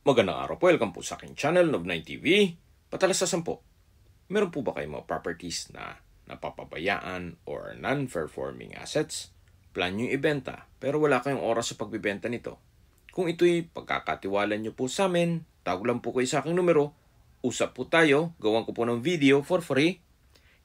Magandang araw po, welcome po sa aking channel, Nob9 TV. Patalasasan po, meron po ba kayong mga properties na napapabayaan or non-performing assets? Plan nyo ibenta, pero wala kayong oras sa pagbibenta nito. Kung ito'y pagkakatiwalan nyo po sa amin, tawag lang po kayo sa aking numero, usap po tayo, gawan ko po ng video for free.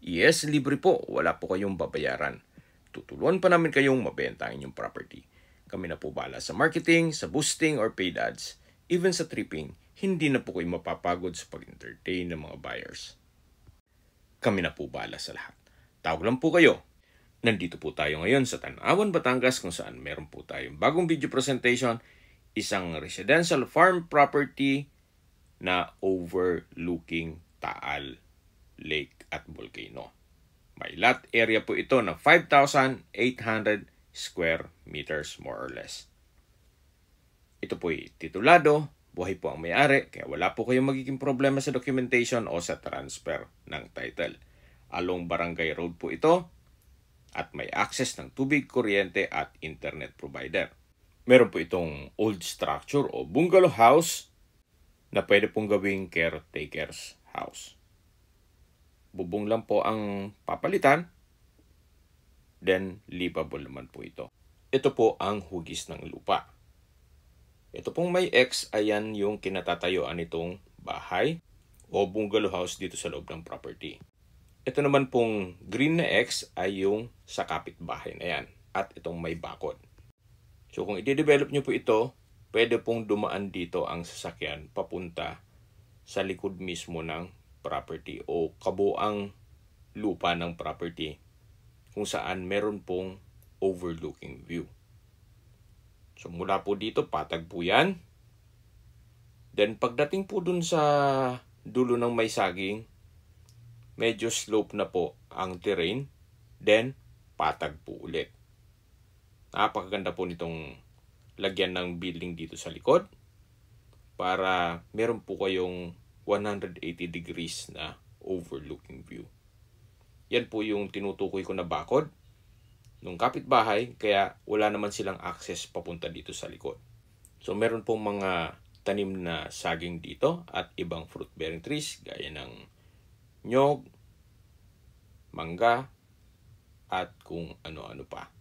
Yes, libre po, wala po kayong babayaran. Tutulungan pa namin kayong mabenta ang inyong property. Kami na po bahala sa marketing, sa boosting or paid ads. Even sa tripping, hindi na po kayo mapapagod sa pag-entertain ng mga buyers. Kami na po bahala sa lahat. Tawag lang po kayo. Nandito po tayo ngayon sa Tanawan, Batangas kung saan meron po tayong bagong video presentation, isang residential farm property na overlooking Taal Lake at Volcano. May lot area po ito na 5,800 square meters more or less. Ito po'y titulado, buhay po ang may-ari, kaya wala po kayong magiging problema sa documentation o sa transfer ng title. Along Barangay Road po ito at may access ng tubig, kuryente at internet provider. Meron po itong old structure o bungalow house na pwede pong gawing caretaker's house. Bubong lang po ang papalitan, then livable naman po ito. Ito po ang hugis ng lupa. Ito pong may X, ayan yung kinatatayuan nitong bahay o bungalow house dito sa loob ng property. Ito naman pong green na X ay yung sa kapitbahay na yan at itong may bakod. So kung i-develop nyo po ito, pwede pong dumaan dito ang sasakyan papunta sa likod mismo ng property o kabuang lupa ng property kung saan meron pong overlooking view. So mula po dito, patag po yan. Then pagdating po dun sa dulo ng may saging, medyo slope na po ang terrain. Then patag po ulit. Napakaganda po nitong lagyan ng building dito sa likod para meron po kayong 180 degrees na overlooking view. Yan po yung tinutukoy ko na bakod nung kapitbahay, kaya wala naman silang access papunta dito sa likod. So meron pong mga tanim na saging dito at ibang fruit-bearing trees gaya ng nyog, mangga, at kung ano-ano pa.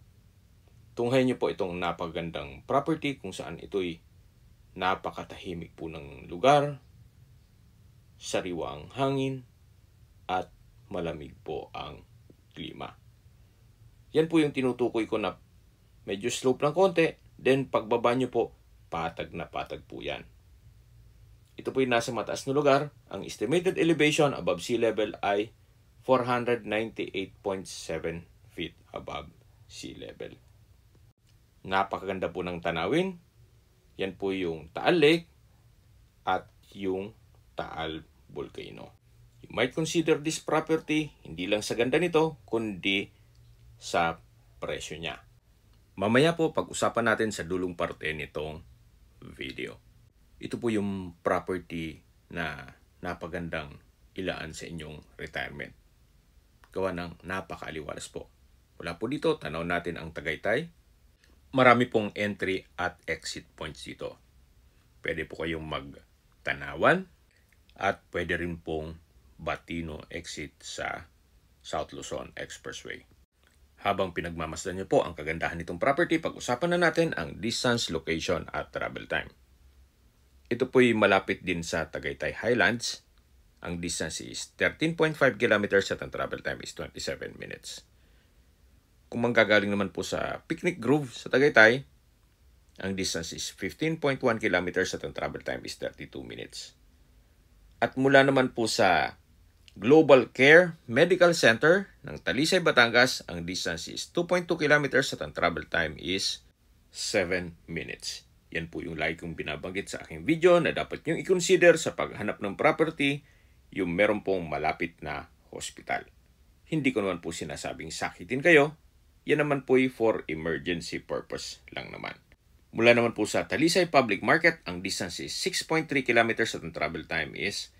Tunghayan niyo po itong napagandang property kung saan ito'y napakatahimik po ng lugar, sariwa ang hangin, at malamig po ang klima. Yan po yung tinutukoy ko na medyo slope ng konti, then pagbaba nyo po, patag na patag po yan. Ito po yung nasa mataas na lugar. Ang estimated elevation above sea level ay 498.7 feet above sea level. Napakaganda po ng tanawin. Yan po yung Taal Lake at yung Taal Volcano. You might consider this property hindi lang sa ganda nito, kundi sa presyo niya. Mamaya po pag-usapan natin sa dulong parte nitong video. Ito po yung property na napagandang ilaan sa inyong retirement. Gawa ng napakaaliwalas po. Wala po dito, tanaw natin ang Tagaytay. Marami pong entry at exit points dito. Pwede po kayong magtanawan at pwede rin pong Batino exit sa South Luzon Expressway. Habang pinagmamasdan niyo po ang kagandahan nitong property, pag-usapan na natin ang distance, location at travel time. Ito po'y malapit din sa Tagaytay Highlands. Ang distance is 13.5 kilometers at ang travel time is 27 minutes. Kung manggagaling naman po sa Picnic Grove sa Tagaytay, ang distance is 15.1 kilometers at ang travel time is 32 minutes. At mula naman po sa Global Care Medical Center ng Talisay, Batangas, ang distance is 2.2 kilometers at ang travel time is 7 minutes. Yan po yung lagi kong binabanggit sa aking video na dapat nyo i-consider sa paghanap ng property, yung meron pong malapit na hospital. Hindi ko naman po sinasabing sakitin kayo, yan naman po for emergency purpose lang naman. Mula naman po sa Talisay Public Market, ang distance is 6.3 kilometers at ang travel time is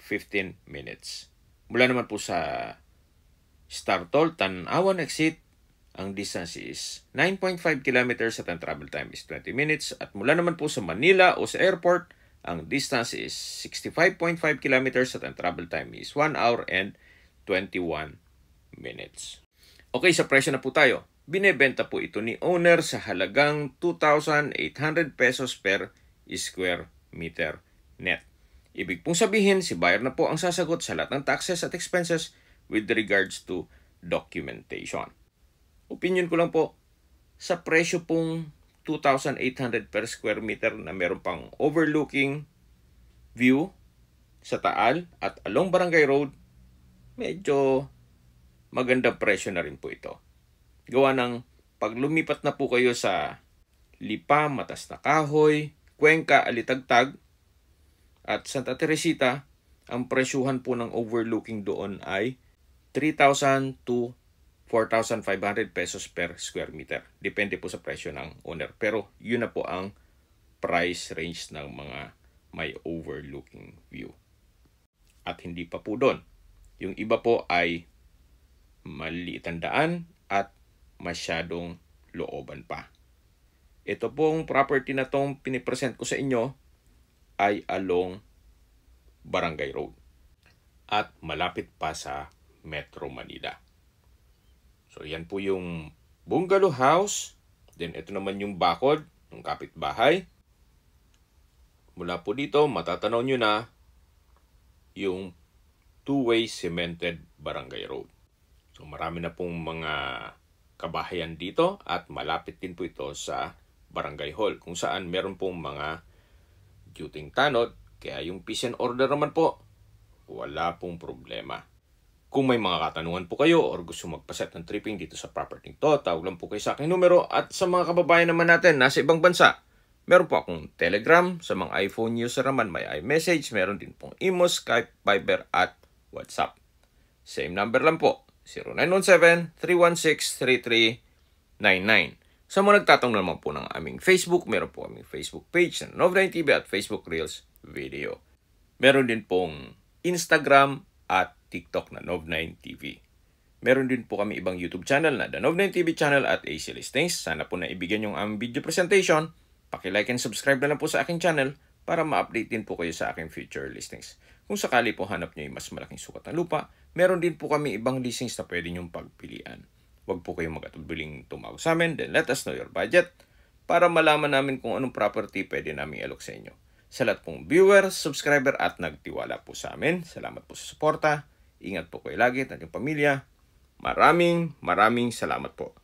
15 minutes. Mula naman po sa Star Toll, Tanawan Exit, ang distance is 9.5 kilometers at ang travel time is 20 minutes. At mula naman po sa Manila o sa airport, Ang distance is 65.5 kilometers at ang travel time is 1 hour and 21 minutes. Okay, sa presyo na po tayo. Binebenta po ito ni owner sa halagang 2,800 pesos per square meter net. Ibig pong sabihin, si buyer na po ang sasagot sa lahat ng taxes at expenses with regards to documentation. Opinion ko lang po, sa presyo pong 2,800 per square meter na meron pang overlooking view sa Taal at along Barangay Road, medyo magandang presyo na rin po ito. Gawa ng pag lumipat na po kayo sa Lipa, Matas na Kahoy, Cuenca, Alitagtag at Santa Teresita, ang presyuhan po ng overlooking doon ay 3,000 to 4,500 pesos per square meter. Depende po sa presyo ng owner. Pero yun na po ang price range ng mga may overlooking view. At hindi pa po doon. Yung iba po ay maliit ang daan at masyadong looban pa. Ito pong property na tong pinipresent ko sa inyo ay along Barangay Road at malapit pa sa Metro Manila. So, yan po yung bungalow house. Then, ito naman yung bakod ng kapitbahay. Mula po dito, matatanaw nyo na yung two-way cemented Barangay Road. So, marami na pong mga kabahayan dito at malapit din po ito sa Barangay Hall kung saan meron pong mga duting tanod. Kaya yung peace and order naman po, wala pong problema. Kung may mga katanungan po kayo or gusto magpaset ng tripping dito sa property to, tawag lang po kayo sa aking numero. At sa mga kababayan naman natin nasa ibang bansa, meron po akong Telegram. Sa mga iPhone user naman may iMessage. Meron din pong Imo, Skype, Viber at WhatsApp. Same number lang po, 0917-316-3399. Sa mga nagtatanong naman po ng aming Facebook, meron po aming Facebook page na Nov9 TV at Facebook Reels Video. Meron din pong Instagram at TikTok na Nov9 TV. Meron din po kami ibang YouTube channel na The Nov9 TV channel at AC Listings. Sana po naibigyan yung aming video presentation. Paki-like and subscribe na lang po sa aking channel para ma-update din po kayo sa aking future listings. Kung sakali po hanap nyo yung mas malaking sukat ng lupa, meron din po kami ibang listings na pwede nyong pagpilian. Huwag po kayong mag-atubiling tumawag sa amin, then let us know your budget para malaman namin kung anong property pwede namin alok sa inyo. Sa lahat pong viewer, subscriber at nagtiwala po sa amin, salamat po sa suporta. Ingat po kayo lagi at inyong pamilya. Maraming salamat po.